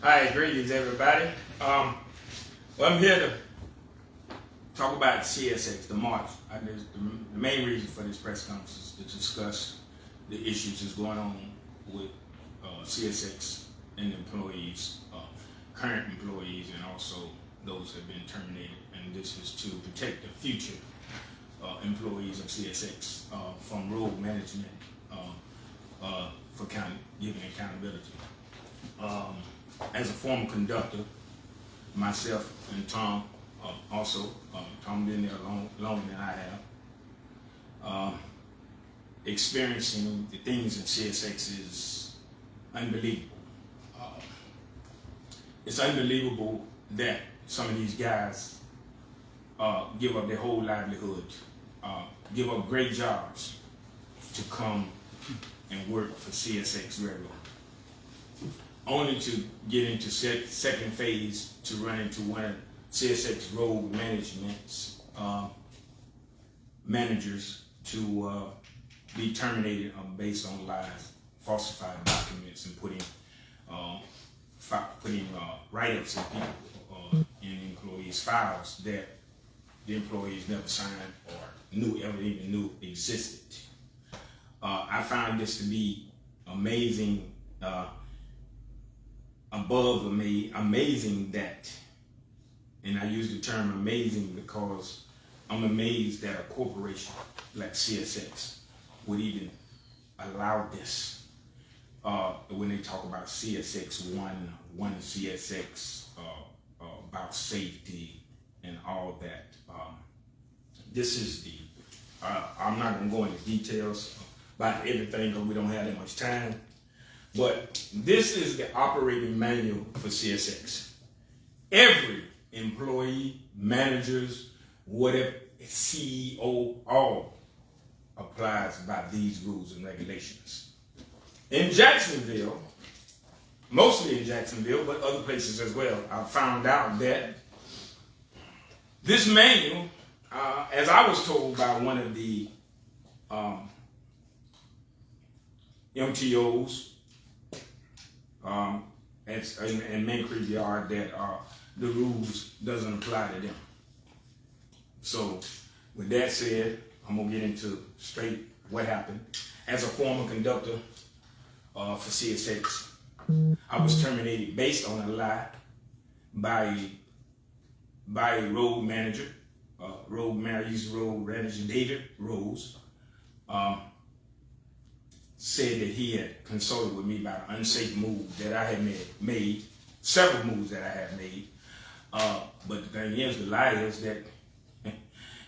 Hi, greetings everybody. Well, I'm here to talk about CSX, the March. The main reason for this press conference is to discuss the issues that's going on with CSX and employees, current employees, and also those that have been terminated. And this is to protect the future employees of CSX from road management for giving accountability. As a former conductor, myself and Tom, Tom been there longer than I have, experiencing the things in CSX is unbelievable. It's unbelievable that some of these guys give up their whole livelihood, give up great jobs to come and work for CSX Railroad, only to get into second phase to run into one of CSX Road Management's managers to be terminated based on lies, falsified documents, and putting write-ups in people in employees' files that the employees never signed or even knew existed. I found this to be amazing. Amazing that, and I use the term amazing because I'm amazed that a corporation like CSX would even allow this. When they talk about CSX one CSX, about safety and all that. This is the, I'm not going to go into details about everything because we don't have that much time. But this is the operating manual for CSX. Every employee, managers, whatever, CEO, all applies by these rules and regulations. In Jacksonville, mostly in Jacksonville, but other places as well, I found out that this manual, as I was told by one of the MTOs, and main creek yard, that the rules doesn't apply to them. So with that said, I'm gonna get into straight what happened. As a former conductor for CSX, I was terminated based on a lie by a road manager, road manager David Rose. Said that he had consulted with me about an unsafe move that I had made, several moves that I had made. But the thing is, the lie is that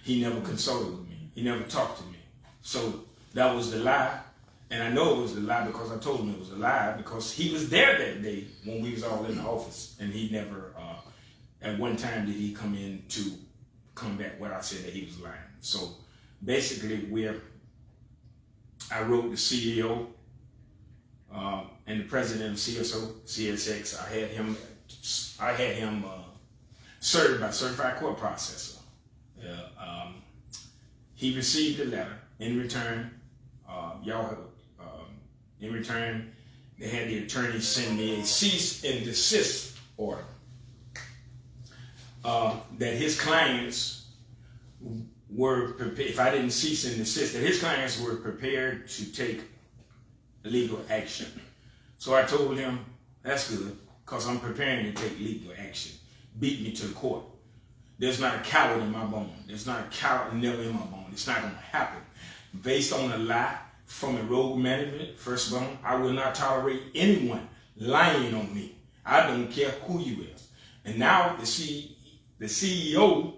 he never consulted with me. He never talked to me. So that was the lie. And I know it was a lie because I told him it was a lie because he was there that day when we was all in the office. And he never, at one time did he come in to combat what I said that he was lying. So basically I wrote the CEO and the president of CSX. I had him served by certified court processor. He received a letter. In return, they had the attorney send me a cease and desist order that his clients were prepared, if I didn't cease and desist, that his clients were prepared to take legal action. So I told him, that's good, because I'm preparing to take legal action. Beat me to the court. There's not a coward in my bone. There's not a coward never in my bone. It's not going to happen. Based on a lie from a road management, first of all, I will not tolerate anyone lying on me. I don't care who you is. And now the CEO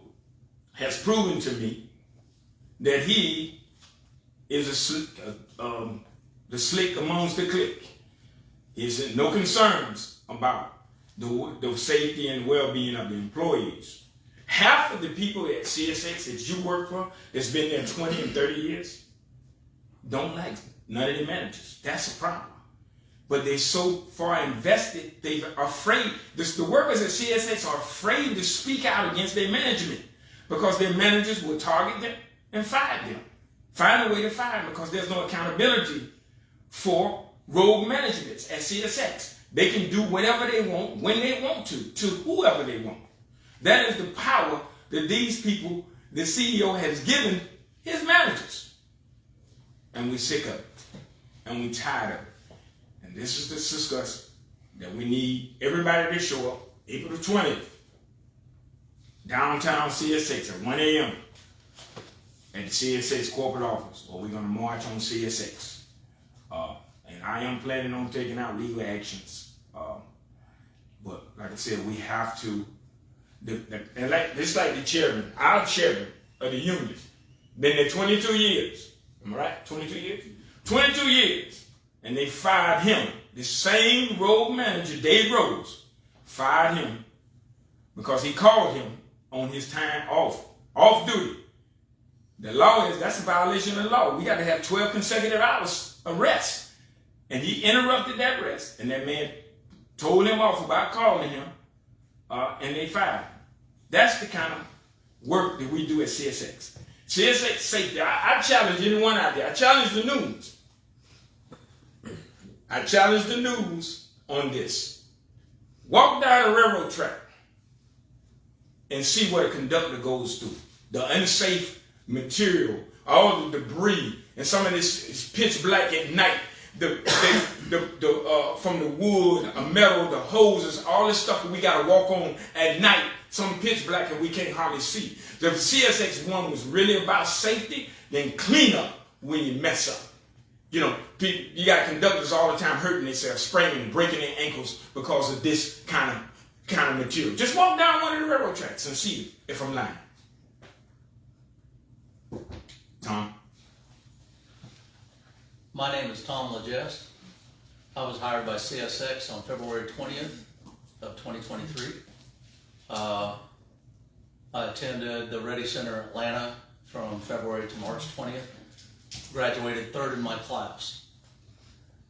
has proven to me that he is the slick amongst the clique. He has no concerns about the safety and well-being of the employees. Half of the people at CSX that you work for, that's been there 20 and 30 years, don't like none of the managers. That's a problem. But they're so far invested, they're afraid. The workers at CSX are afraid to speak out against their management because their managers will target them and fire them. Find a way to fire them because there's no accountability for road management at CSX. They can do whatever they want, when they want to whoever they want. That is the power that these people, the CEO has given his managers. And we're sick of it. And we're tired of it. And this is the discuss that we need everybody to show up April the 20th, downtown CSX at 1 a.m. at the CSX corporate office, or we're going to march on CSX. And I am planning on taking out legal actions. But like I said, we have to, it's like the chairman, our chairman of the union, been there 22 years. Am I right? 22 years? 22 years. And they fired him. The same road manager, Dave Rose, fired him because he called him on his time off duty. The law is, that's a violation of the law. We got to have 12 consecutive hours of rest. And he interrupted that rest. And that man told him off about calling him, and they fired him. That's the kind of work that we do at CSX. CSX safety. I challenge anyone out there. I challenge the news. I challenge the news on this. Walk down a railroad track and see what a conductor goes through. The unsafe material, all the debris, and some of this is pitch black at night. From the wood, a metal, the hoses, all this stuff that we got to walk on at night. Some pitch black and we can't hardly see. The CSX one was really about safety, then clean up when you mess up. You know, you got conductors all the time hurting themselves, spraining and breaking their ankles because of this kind of material. Just walk down one of the railroad tracks and see if I'm lying. Tom? My name is Tom Legest. I was hired by CSX on February 20th of 2023. I attended the Ready Center Atlanta from February to March 20th. Graduated third in my class.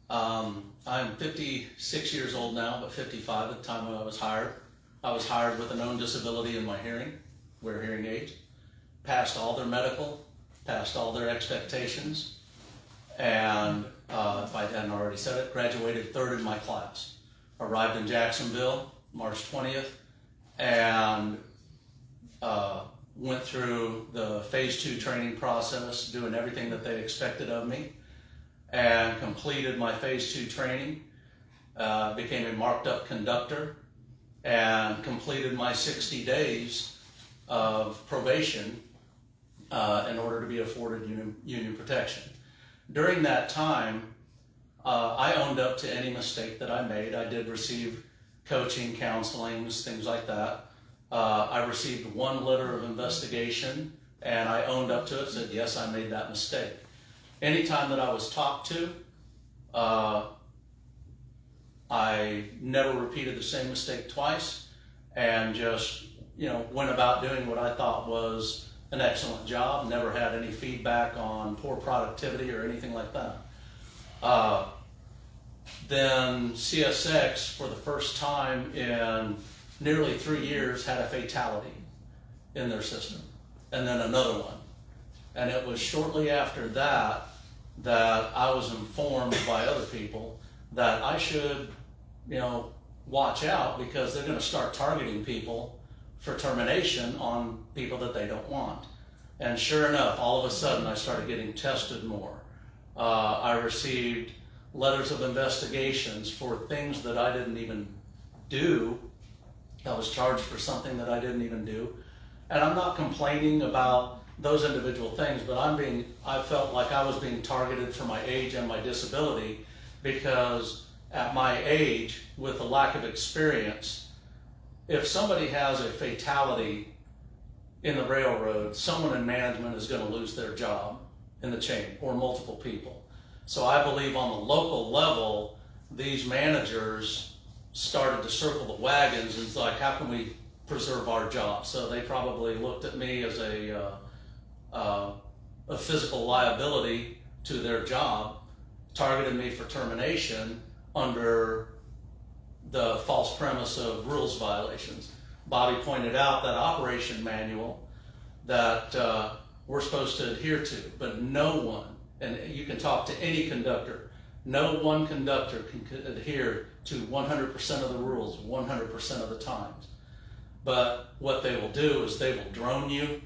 I'm 56 years old now, but 55 at the time when I was hired. I was hired with a known disability in my hearing. Wear hearing aids. Passed all their medical, passed all their expectations, and if I hadn't already said it, graduated third in my class. Arrived in Jacksonville March 20th, and went through the phase 2 training process, doing everything that they expected of me, and completed my phase 2 training, became a marked up conductor, and completed my 60 days of probation in order to be afforded union protection. During that time, I owned up to any mistake that I made. I did receive coaching, counselings, things like that. I received one letter of investigation, and I owned up to it, said, yes, I made that mistake. Anytime that I was talked to, I never repeated the same mistake twice, and just, went about doing what I thought was an excellent job. Never had any feedback on poor productivity or anything like that. Then CSX, for the first time in nearly 3 years, had a fatality in their system, and then another one. And it was shortly after that that I was informed by other people that I should, watch out, because they're going to start targeting people for termination on people that they don't want. And sure enough, all of a sudden I started getting tested more. I received letters of investigations for things that I didn't even do. I was charged for something that I didn't even do. And I'm not complaining about those individual things, but I felt like I was being targeted for my age and my disability, because at my age, with the lack of experience, if somebody has a fatality in the railroad, someone in management is going to lose their job in the chain, or multiple people. So I believe on the local level, these managers started to circle the wagons, and it's like, how can we preserve our job? So they probably looked at me as a physical liability to their job, targeted me for termination under the false premise of rules violations. Bobby pointed out that operation manual that we're supposed to adhere to, but no one, and you can talk to any conductor, No one conductor can adhere to 100% of the rules 100% of the times. But what they will do is they will drone you,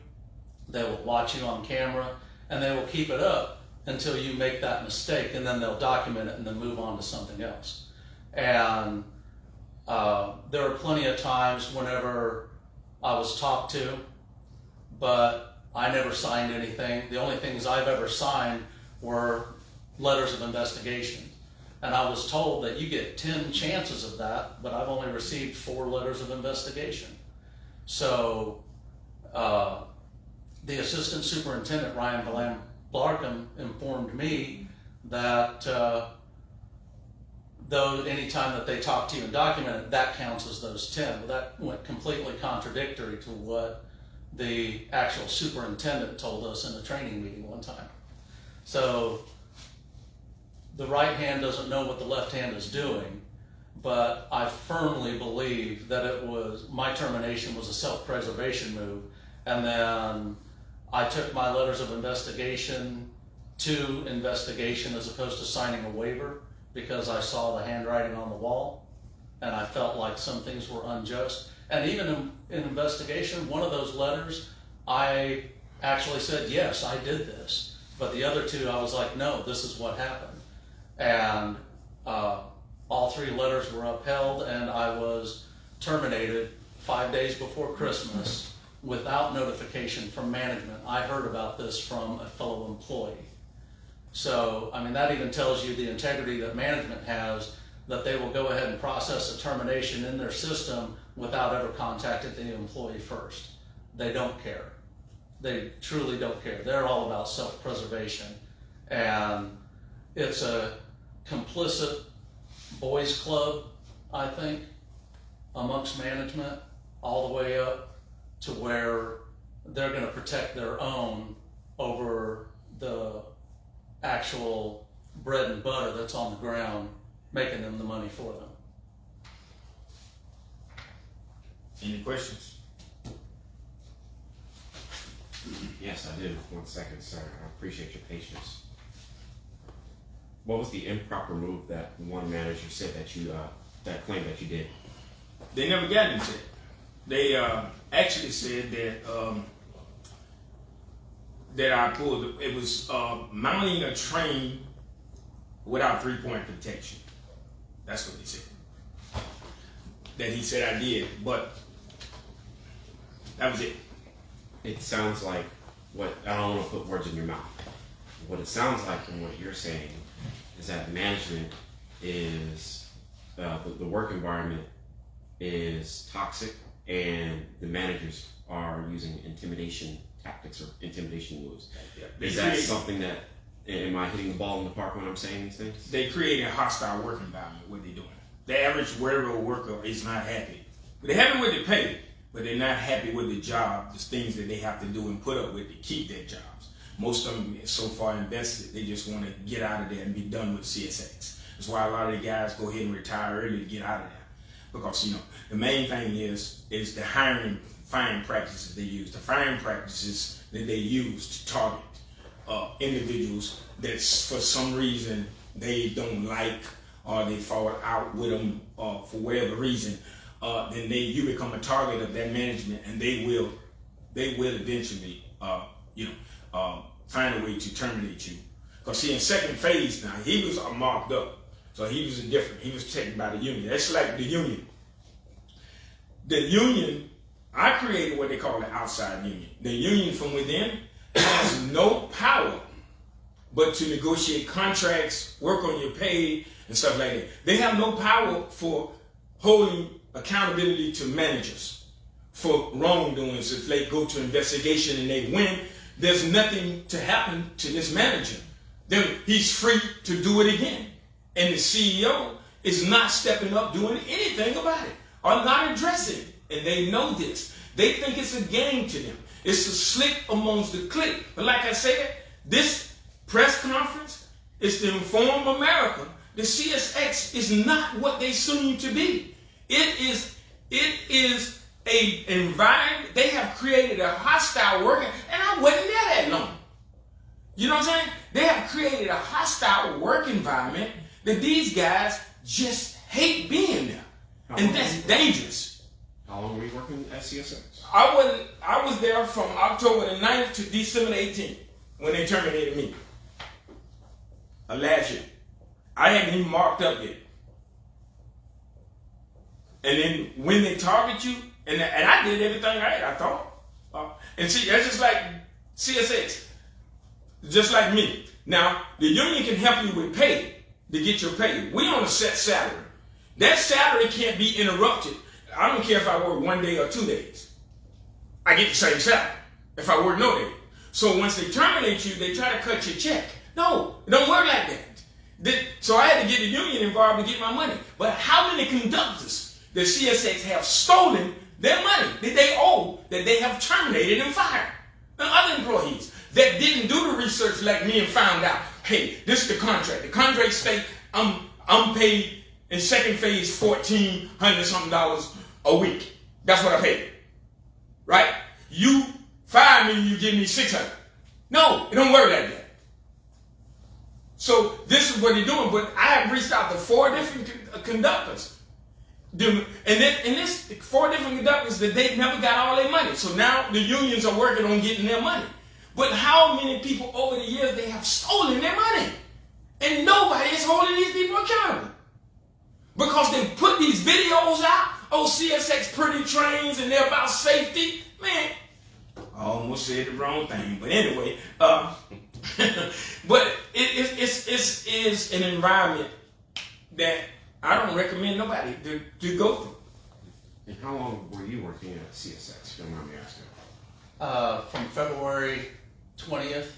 they will watch you on camera, and they will keep it up until you make that mistake, and then they'll document it and then move on to something else. And there are plenty of times whenever I was talked to, but I never signed anything. The only things I've ever signed were letters of investigation. And I was told that you get 10 chances of that, but I've only received 4 letters of investigation. So the assistant superintendent, Ryan Blarkham, informed me that though anytime that they talk to you and document it, that counts as those 10. Well, that went completely contradictory to what the actual superintendent told us in a training meeting one time. So the right hand doesn't know what the left hand is doing, but I firmly believe that my termination was a self-preservation move, and then I took my letters of investigation to investigation as opposed to signing a waiver, because I saw the handwriting on the wall and I felt like some things were unjust. And even in investigation, one of those letters, I actually said, yes, I did this. But the other 2, I was like, no, this is what happened. And all 3 letters were upheld, and I was terminated 5 days before Christmas without notification from management. I heard about this from a fellow employee. So, I mean, that even tells you the integrity that management has, that they will go ahead and process a termination in their system without ever contacting the employee first. They don't care. They truly don't care. They're all about self-preservation. And it's a complicit boys club, I think, amongst management, all the way up to where they're going to protect their own over the actual bread and butter that's on the ground, making them the money for them. Any questions? Yes, I do. 1 second, sir. I appreciate your patience. What was the improper move that one manager said that you that claimed that you did? They never got into it. They actually said that that I pulled. It was mounting a train without 3-point protection. That's what he said. That he said I did, but that was it. It sounds like what, I don't want to put words in your mouth. What it sounds like from what you're saying is that management is, the work environment is toxic, and the managers are using intimidation tactics or intimidation moves. Yeah. Is that something that, am I hitting the ball in the park when I'm saying these things? They create a hostile work environment. What they're doing. The average railroad worker is not happy. They're happy with the pay, but they're not happy with the job, the things that they have to do and put up with to keep their jobs. Most of them so far invested, they just want to get out of there and be done with CSX. That's why a lot of the guys go ahead and retire early to get out of there. Because, you know, the main thing is the hiring, firing practices they use. The firing practices that they use to target individuals that for some reason they don't like, or they fall out with them for whatever reason, then you become a target of that management, and they will eventually find a way to terminate you. Because see, in second phase now, he was marked up, so he was he was protected by the union. That's like the union. The union, I created what they call the outside union. The union from within has no power but to negotiate contracts, work on your pay, and stuff like that. They have no power for holding accountability to managers for wrongdoings. If they go to investigation and they win, there's nothing to happen to this manager. Then he's free to do it again. And the CEO is not stepping up doing anything about it or not addressing it. And they know this. They think it's a game to them. It's a slick amongst the clique. But like I said, this press conference is to inform America the CSX is not what they seem to be. It is a environment. They have created a hostile work, and I wasn't there that long. You know what I'm saying? They have created a hostile work environment that these guys just hate being there. And that's dangerous. How long were you working at CSX? I was there from October the 9th to December the 18th when they terminated me. Last year. I hadn't even marked up yet. And then when they target you, and I did everything right, I thought. And see, that's just like CSX. Just like me. Now, the union can help you with pay to get your pay. We on a set salary. That salary can't be interrupted. I don't care if I work 1 day or 2 days. I get the same salary if I work no day. So once they terminate you, they try to cut your check. No, it don't work like that. So I had to get the union involved to get my money. But how many conductors that CSX have stolen their money that they owe, that they have terminated and fired? And other employees that didn't do the research like me and found out, hey, this is the contract. The contract state I'm paid in second phase $1,400 something a week. That's what I paid. Right? You fire me, you give me $600. No, it don't work like that. So this is what they're doing. But I have reached out to 4 different conductors. And this 4 different conductors that they never got all their money. So now the unions are working on getting their money. But how many people over the years they have stolen their money? And nobody is holding these people accountable. Because they put these videos out. Oh, CSX pretty trains and they're about safety. Man, I almost said the wrong thing. But anyway, but it is an environment that I don't recommend nobody to go through. And how long were you working at CSX, if you don't mind me asking? From February 20th,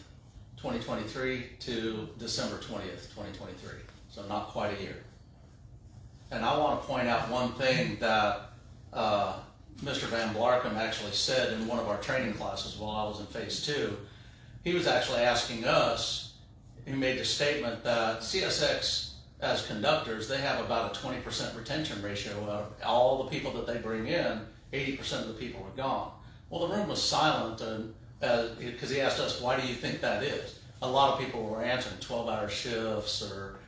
2023 to December 20th, 2023. So not quite a year. And I want to point out one thing that Mr. Van Blarkum actually said in one of our training classes while I was in phase 2. He was actually asking us, he made the statement that CSX as conductors, they have about a 20% retention ratio of all the people that they bring in, 80% of the people are gone. Well, the room was silent because he asked us, why do you think that is? A lot of people were answering 12-hour shifts or,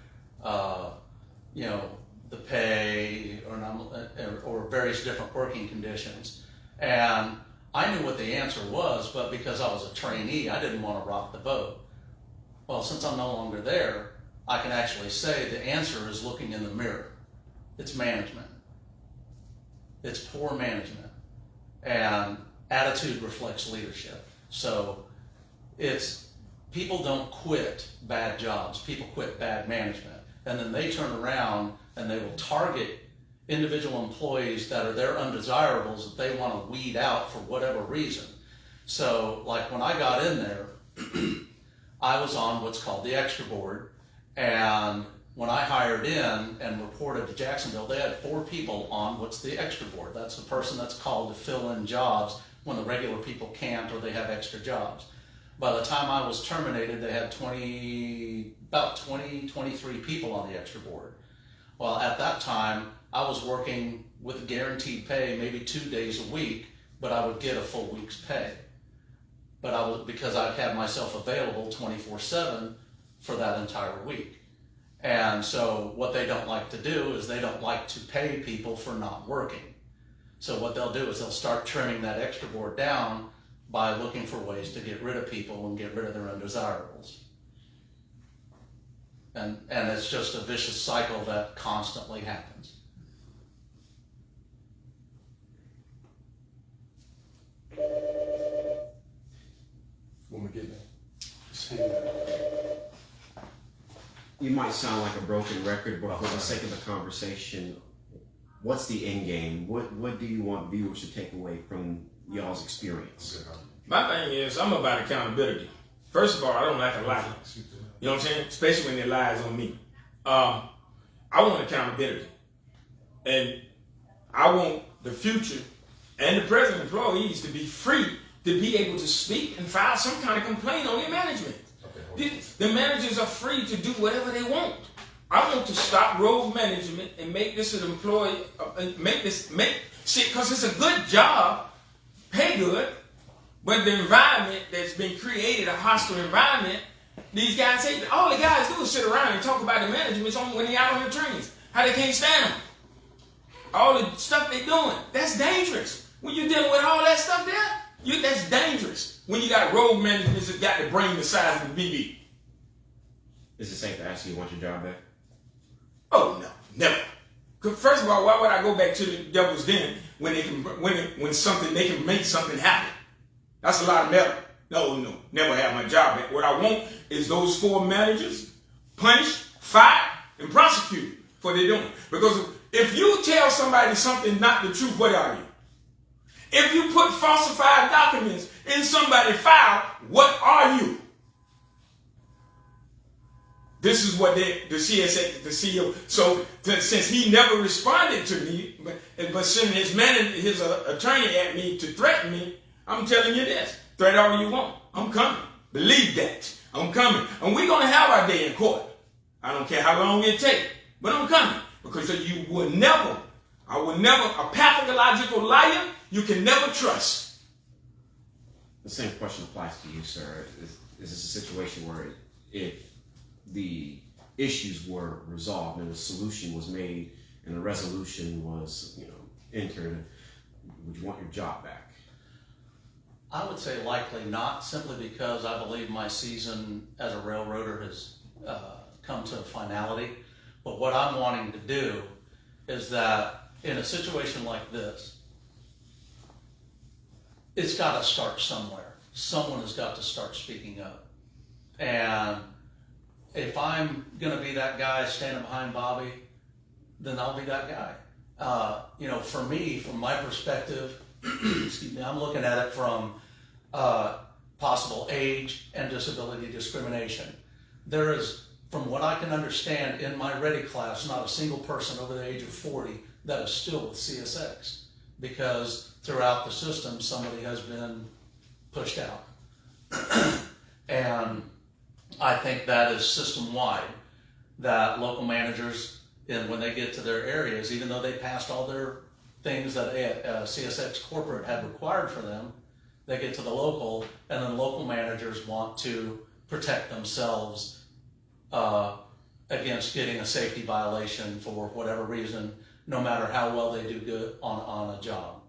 the pay or various different working conditions. And I knew what the answer was, but because I was a trainee, I didn't want to rock the boat. Well, since I'm no longer there, I can actually say the answer is looking in the mirror. It's management. It's poor management. And attitude reflects leadership. So it's people don't quit bad jobs. People quit bad management. And then they turn around and they will target individual employees that are their undesirables that they want to weed out for whatever reason. So like when I got in there, I was on what's called the extra board. And when I hired in and reported to Jacksonville, they had 4 people on what's the extra board. That's the person that's called to fill in jobs when the regular people can't or they have extra jobs. By the time I was terminated, they had 23 people on the extra board. Well, at that time, I was working with guaranteed pay, maybe 2 days a week, but I would get a full week's pay. But because I had myself available 24/7 for that entire week. And so what they don't like to do is they don't like to pay people for not working. So what they'll do is they'll start trimming that extra board down by looking for ways to get rid of people and get rid of their undesirables. And it's just a vicious cycle that constantly happens. When we get You might sound like a broken record, but for the sake of the conversation, what's the end game? What do you want viewers to take away from y'all's experience? My thing is, I'm about accountability. First of all, I don't like to lie. You know what I'm saying? Especially when they lies on me. I want accountability. And I want the future and the present employees to be free to be able to speak and file some kind of complaint on their management. The managers are free to do whatever they want. I want to stop rogue management and make this an employee, because it's a good job, pay good, but the environment that's been created, a hostile environment, These guys say, all the guys do is sit around and talk about the management when they out on the trains, how they can't stand them. All the stuff they doing, that's dangerous. When you're dealing with all that stuff there, that's dangerous. When you got road managers that got the brain the size of the BB. Is it safe to ask you want your job back? Oh no, never. First of all, why would I go back to the devil's den when they can make something happen? That's a lot of metal. No, never have my job back. What I want is those 4 managers punished, fired, and prosecuted for what they're doing. Because if you tell somebody something not the truth, what are you? If you put falsified documents in somebody's file, what are you? This is what the CSX, the CEO. So since he never responded to me, but sending his attorney at me to threaten me, I'm telling you this: threat all you want. I'm coming. Believe that. I'm coming, and we're gonna have our day in court. I don't care how long it takes, but I'm coming because you will never. I will never. A pathological liar you can never trust. The same question applies to you, sir. Is this a situation where if the issues were resolved and a solution was made and a resolution was, entered, would you want your job back? I would say likely not, simply because I believe my season as a railroader has come to a finality. But what I'm wanting to do is that in a situation like this, it's got to start somewhere. Someone has got to start speaking up. And if I'm going to be that guy standing behind Bobby, then I'll be that guy. For me, from my perspective, excuse me, I'm looking at it from possible age and disability discrimination. There is, from what I can understand, in my ready class, not a single person over the age of 40 that is still with CSX, because throughout the system, somebody has been pushed out. And I think that is system-wide, that local managers, and when they get to their areas, even though they passed all their things that CSX corporate had required for them, they get to the local, and then local managers want to protect themselves against getting a safety violation for whatever reason, no matter how well they do good on a job.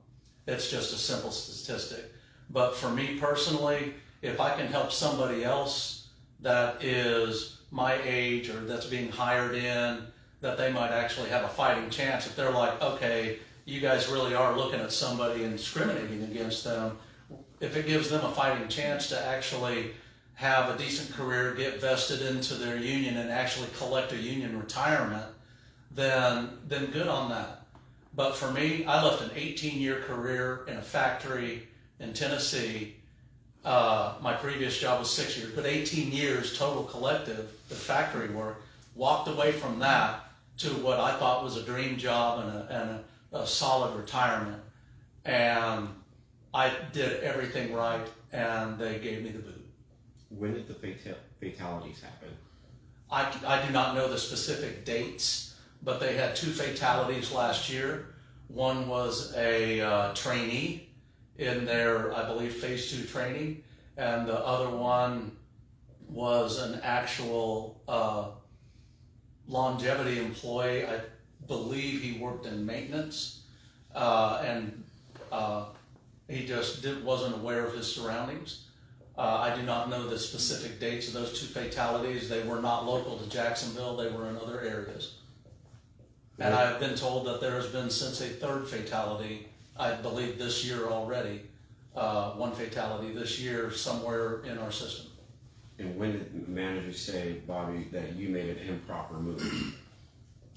It's just a simple statistic. But for me personally, if I can help somebody else that is my age or that's being hired in, that they might actually have a fighting chance. If they're like, okay, you guys really are looking at somebody and discriminating against them, if it gives them a fighting chance to actually have a decent career, get vested into their union and actually collect a union retirement, then good on that. But for me, I left an 18-year career in a factory in Tennessee. My previous job was 6 years, but 18 years total collective, the factory work, walked away from that to what I thought was a dream job and a solid retirement. And I did everything right, and they gave me the boot. When did the fatalities happen? I do not know the specific dates, but they had 2 fatalities last year. One was a trainee in their, I believe, phase 2 training, and the other one was an actual longevity employee. I believe he worked in maintenance, and he just wasn't aware of his surroundings. I do not know the specific dates of those 2 fatalities. They were not local to Jacksonville. They were in other areas. And I've been told that there has been since a 3rd fatality, I believe this year already, 1 fatality this year somewhere in our system. And when did the manager say, Bobby, that you made an improper move?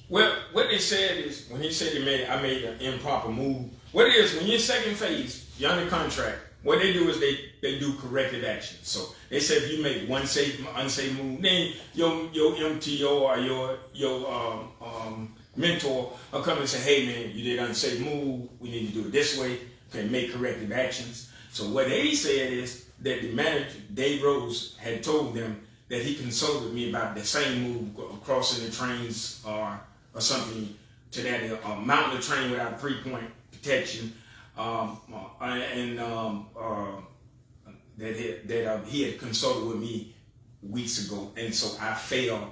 Well, what they said is, when he said I made an improper move, what it is, when you're in second phase, you're under contract, what they do is they do corrective action. So they said if you make one unsafe move, then your MTO or your mentor will come and say, hey man, you did an unsafe move, we need to do it this way, okay, make corrective actions. So what they said is that the manager, Dave Rose, had told them that he consulted me about the same move, crossing the trains or something to that, mounting the train without 3-point protection, and that he had consulted with me weeks ago, and so I failed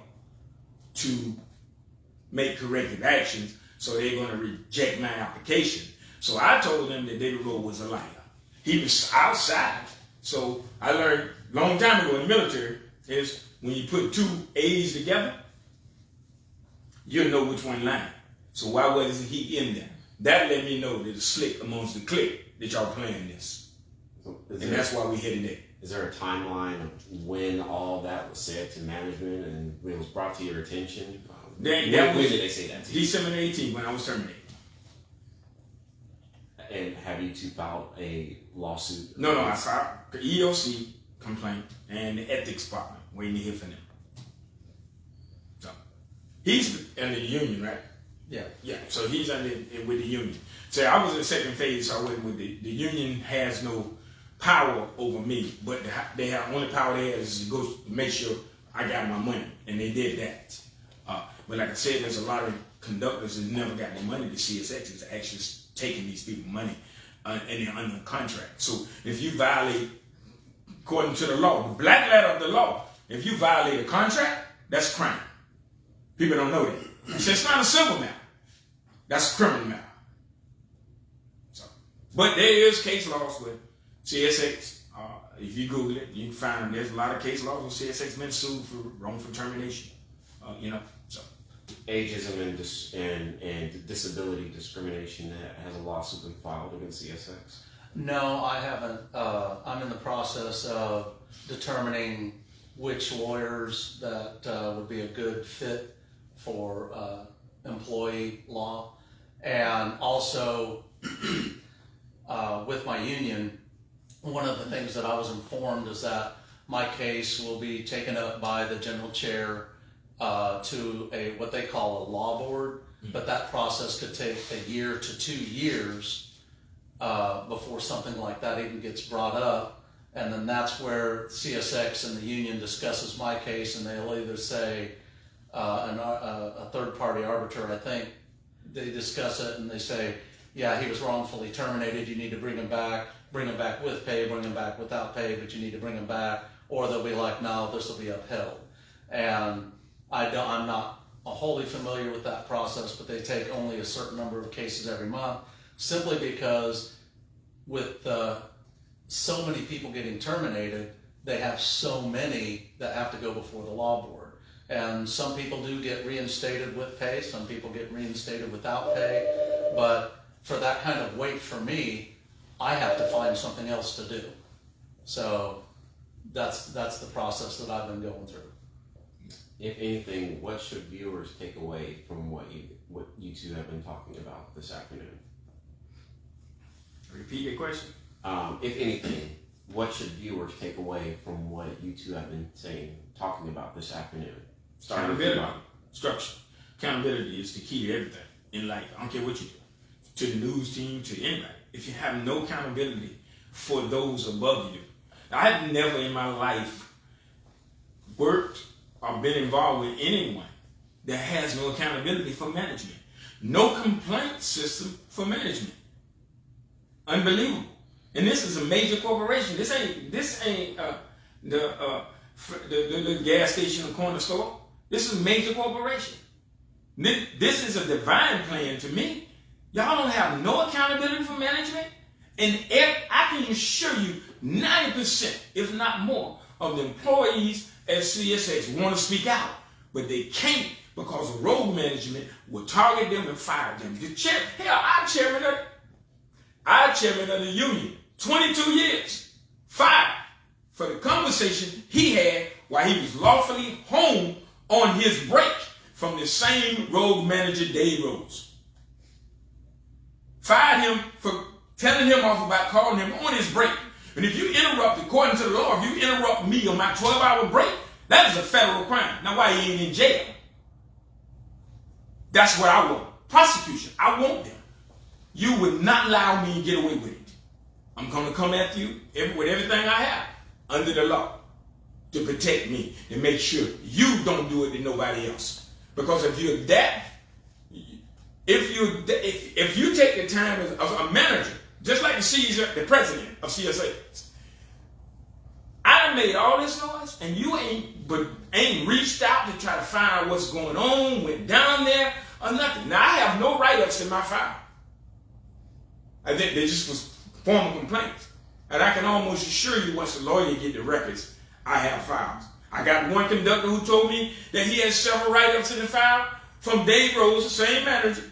to make corrective actions, so they're going to reject my application. So I told them that David Rowe was a liar. He was outside. So I learned a long time ago in the military is when you put two A's together, you'll know which one lying. So why wasn't he in there? That let me know that it's slick amongst the clique that y'all playing this. And that's why we headed there. Is there a timeline of when all that was said to management and when it was brought to your attention? When did they say that to you? December 18th when I was terminated. And have you two filed a lawsuit? No, I filed the EOC complaint and the ethics department, waiting to hear from them. So he's under the union, right? Yeah. Yeah, so he's under with the union. So I was in the second phase, so I went with the union has no power over me, but they have only power they have is to go make sure I got my money, and they did that. But like I said, there's a lot of conductors that never got their money. The CSX is actually taking these people money, and they're under contract. So if you violate, according to the law, the black letter of the law, if you violate a contract, that's crime. People don't know that. So it's not a civil matter. That's a criminal matter. So, but there is case laws with CSX. If you Google it, you can find there's a lot of case laws with CSX been sued for wrongful termination. So Ageism and disability discrimination has a lawsuit been filed against CSX? No, I haven't. I'm in the process of determining which lawyers that would be a good fit for employee law, and also with my union, one of the things that I was informed is that my case will be taken up by the general chair to what they call a law board, but that process could take a year to 2 years before something like that even gets brought up, and then that's where CSX and the union discusses my case, and they'll either say a third-party arbiter, I think, they discuss it and they say, yeah, he was wrongfully terminated, you need to bring him back with pay, bring him back without pay, but you need to bring him back, or they'll be like, no, this will be upheld. And I'm not wholly familiar with that process, but they take only a certain number of cases every month, simply because with so many people getting terminated, they have so many that have to go before the law board. And some people do get reinstated with pay, some people get reinstated without pay, but for that kind of weight for me, I have to find something else to do. So that's the process that I've been going through. If anything, what should viewers take away from what you two have been talking about this afternoon? Repeat your question. If anything, what should viewers take away from what you two have been talking about this afternoon? Accountability, structure. Accountability is the key to everything in life. I don't care what you do, to the news team, to anybody. If you have no accountability for those above you, I've never in my life worked or been involved with anyone that has no accountability for management. No complaint system for management. Unbelievable. And this is a major corporation. This ain't the gas station or corner store. This is a major corporation. This is a divine plan to me. Y'all don't have no accountability for management. And I can assure you 90%, if not more, of the employees at CSX want to speak out, but they can't because the road management will target them and fire them. Our chairman of the union, 22 years, fired for the conversation he had while he was lawfully home on his break from the same road manager, Dave Rose. Fired him for telling him off about calling him on his break. And if you interrupt, according to the law, if you interrupt me on my 12-hour break, that is a federal crime. Now, why he ain't in jail? That's what I want. Prosecution. I want them. You would not allow me to get away with it. I'm going to come after you with everything I have under the law to protect me and make sure you don't do it to nobody else. Because if you're that, if you take the time as a manager, just like the president of CSA, I made all this noise, and you ain't reached out to try to find out what's going on, went down there, or nothing. Now, I have no write-ups in my file. I think they just was formal complaints. And I can almost assure you, once the lawyer get the records, I have files. I got one conductor who told me that he has several write-ups in the file from Dave Rose, the same manager,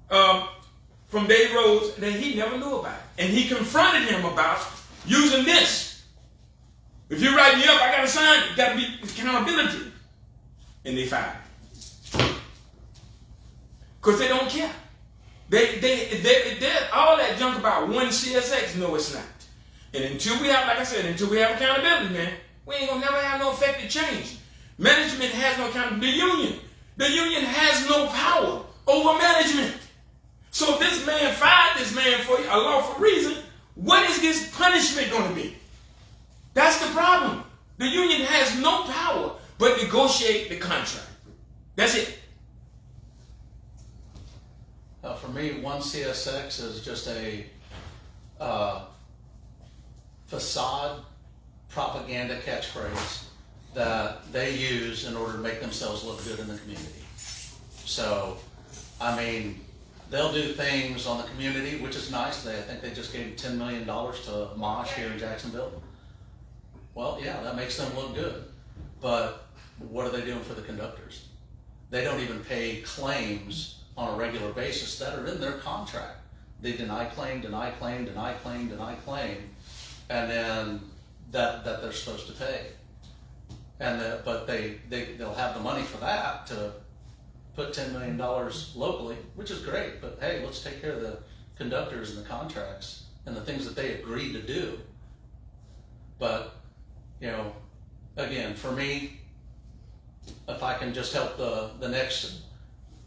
from Dave Rose, that he never knew about. And he confronted him about using this. If you write me up, I got to sign it. Got to be accountability. And they fired him. Because they don't care. They're all that junk about one CSX. No, it's not. And until we have, like I said, until we have accountability, man, we ain't going to never have no effective change. Management has no accountability. The union has no power over management. So if this man fired this man for a lawful reason, what is his punishment going to be? That's the problem. The union has no power but negotiate the contract. That's it. For me, one CSX is just a facade propaganda catchphrase that they use in order to make themselves look good in the community. So, I mean, they'll do things on the community, which is nice. I think they just gave $10 million to Mosh here in Jacksonville. Well, yeah, that makes them look good. But what are they doing for the conductors? They don't even pay claims on a regular basis that are in their contract. They deny claim, deny claim, deny claim, deny claim, and then that they're supposed to pay. And but they'll have the money for that to put $10 million locally, which is great, but hey, let's take care of the conductors and the contracts and the things that they agreed to do. But, you know, again, for me, if I can just help the next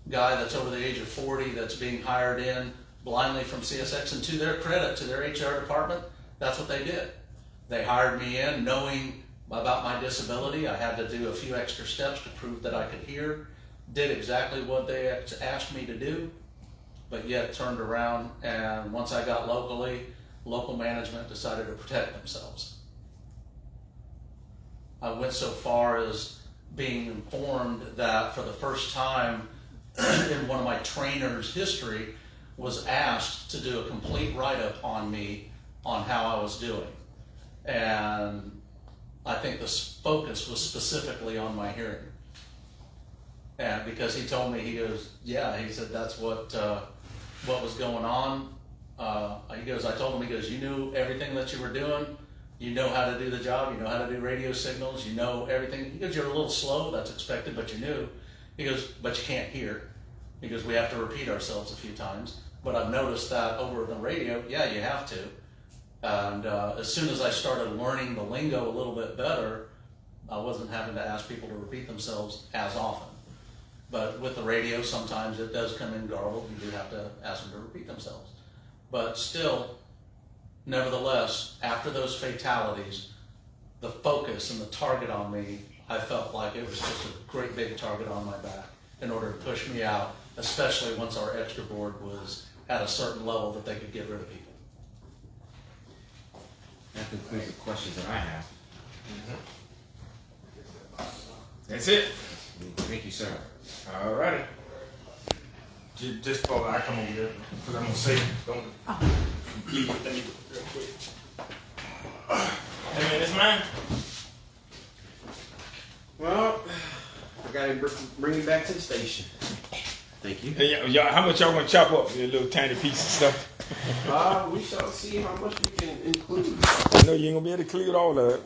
guy that's over the age of 40 that's being hired in blindly from CSX, and to their credit, to their HR department, that's what they did. They hired me in knowing about my disability. I had to do a few extra steps to prove that I could hear. Did exactly what they asked me to do, but yet turned around, and once I got local management decided to protect themselves. I went so far as being informed that for the first time in one of my trainers' history was asked to do a complete write-up on me on how I was doing. And I think the focus was specifically on my hearing. And because he told me, he goes, yeah, he said that's what was going on. He goes, I told him, he goes, you knew everything that you were doing. You know how to do the job. You know how to do radio signals. You know everything. He goes, you're a little slow. That's expected, but you knew. He goes, but you can't hear. He goes, we have to repeat ourselves a few times. But I've noticed that over the radio, yeah, you have to. And as soon as I started learning the lingo a little bit better, I wasn't having to ask people to repeat themselves as often. But with the radio, sometimes it does come in garbled. You do have to ask them to repeat themselves. But still, nevertheless, after those fatalities, the focus and the target on me, I felt like it was just a great big target on my back in order to push me out, especially once our extra board was at a certain level that they could get rid of people. That concludes the questions that I have. That's it. Thank you, sir. All righty. Just follow. I come over there because I'm gonna say don't leave it. Let me go real quick. Hey man, it's mine. Well, I gotta bring you back to the station. Thank you. Hey, y'all, how much y'all want to chop up? A little tiny piece of stuff. We shall see how much we can include. I know you ain't gonna be able to include all of it.